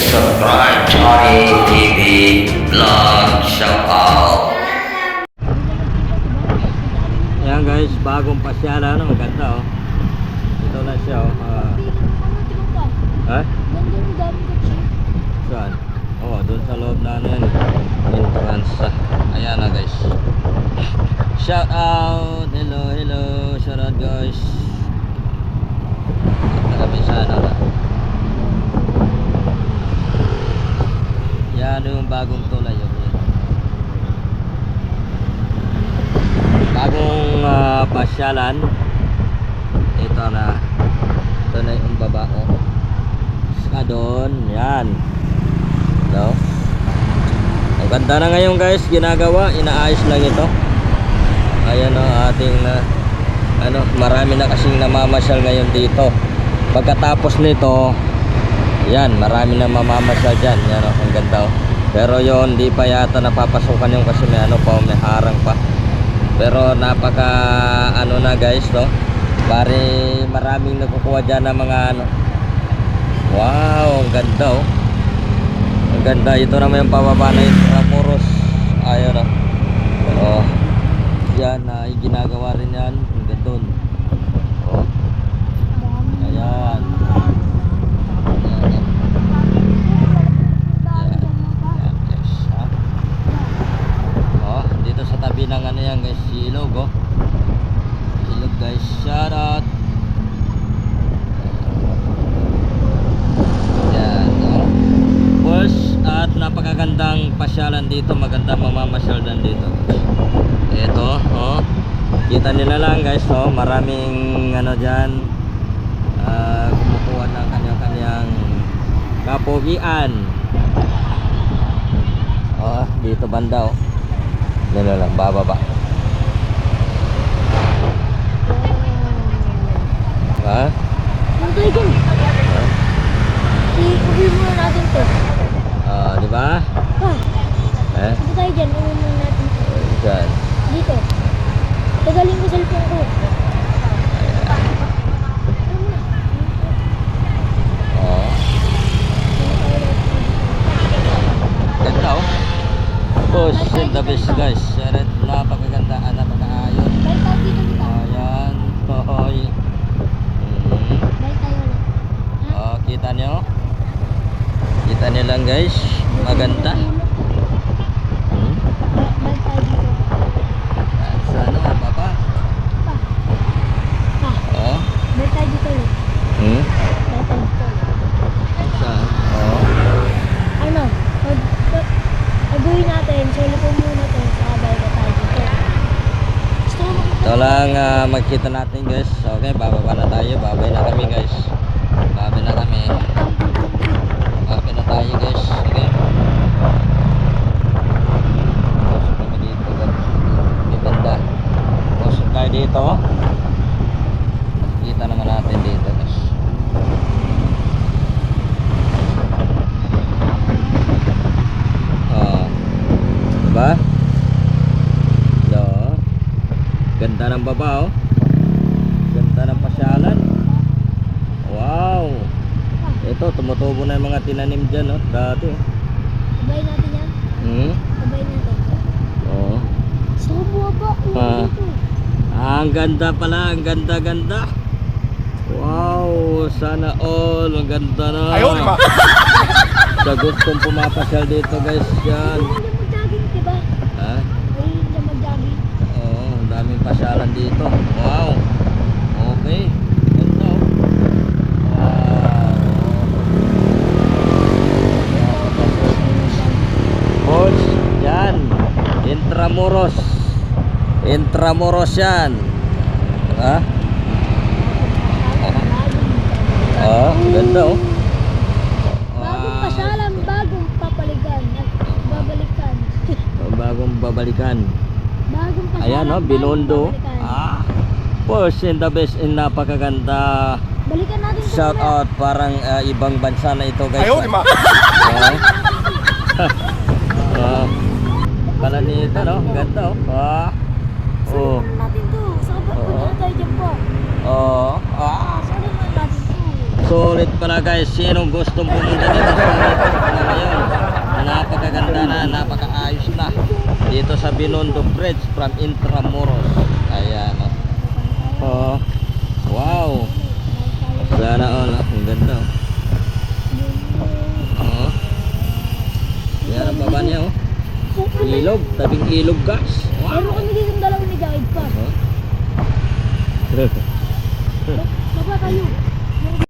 subscribe Johnny TV Vlog Shout out. Ayan guys, bagong pasyalan, maganda oh. Ito na siya oh. Ha? Saan? Oh, doon sa loob na ano yan. Entrance. Ayan na guys. Shout out. Hello, hello. Shout out guys. Ito kami sana na. Yan yung bagong tulay oh. Bagong pasyalan. Ito na. Ito na yung baba oh. Saka doon. Yan. No? Ang ganda na ngayon guys. Ginagawa. Inaayos lang ito. Ayan o ating ano, marami na kasing namamasyal ngayon dito. Pagkatapos nito, yan, marami na mamamasyal dyan. Yan o, ang ganda o. Pero yon di pa yata napapasukan yung kasi may ano pa, may harang pa. Pero napaka ano na guys no. Pare maraming nakukuha dyan ng mga ano. Wow, ang ganda oh. Ang ganda. Ito naman yung pababa na yung Ramuros. Ayun oh. Oh. Yan na ginagawa rin yan. Ang ganda dun. Oh. Ayan. Dito sa tabi ng ano yan guys, ilog oh. Ilog guys, shout out. Yan oh. First at napakagandang pasyalan dito, magandang mamamasyal dan dito. Ito oh. Kita nila lang guys oh, maraming ano diyan kumukuha ng kanya-kanyang kapugian. Oh, dito banda oh. Dito lang, bababa. Ha? Nantay dyan. I-uwi muna natin to. Di ba? Ha? Eh? Dito tayo dyan, uwi muna natin to. Saan? Dito. Tagalin ko cellphone ko. Oh. Ganda oh. Push in the best guys. Napakaganda, napakaayos. Balik tayo dito dito. Ayan. Hoy. Balik tayo ulit. Oh, kita nyo? Kita nyo lang guys. Maganda. Balik tayo dito. Sana papa. Pa. Pa. Oh. Balik tayo dito ulit. Balik tayo dito ulit. Saan? Oh. Ano? Pag-uwi natin, solo po muna to. Saka balik na tayo dito. Gusto mo makita? Ito lang magkita natin guys. Okay, bababa na tayo. Babay na kami guys. Babay na kami. Babay na tayo guys. Okay. Pusok kami dito guys. May banda. Pusok tayo dito. Kita naman natin dito guys. Diba? So, ganda ng baba oh. Ganda ng pasyalan. Wow. Ito, tumutubo na yung mga tinanim dyan oh. Dati oh. Sabay natin yan. Sabay natin. Oo. So, buwaba. Dito. Ang ganda pala. Ang ganda-ganda. Wow. Sana all. Ang ganda na. Ayaw di ba? Sa gustong pumapasyal dito guys. Yan. Mag-jogging, diba? Ha? Ayun na mag-jogging. Oo, ang daming pasyalan dito. Wow. Okay. Ganda oh. Wow. Boss, yan. Intramuros. Intramuros yan. Ha? Oh, ganda oh. Bagong pasyalan, bagong papaligan. Babalikan. Bagong babalikan. Bagong pasyalan, Ayan oh, bagong Binondo. babalikan. First and the best in napakaganda. Balikan natin ito Shout muna. out, parang ibang bansa na ito guys. Ayaw di ba? Pala nito no, ganda oh. Oh. Saan natin to? Saan ba? Oo. Punta tayo dyan po. Oh. Saan naman natin to? Solid pala guys. Sinong gustong pumunta dito sa ngayon? Napakaganda na, napakaayos na. Dito sa Binondo Bridge from Intramuros. Ayan o. Oh. Wow. Sana all. Ang ganda o. Oh. Yan ang baba niya o. Ilog. Tabing ilog guys. Meron Wow. kami dito ng dalawa ni Jared pa. Oh. Baba tayo.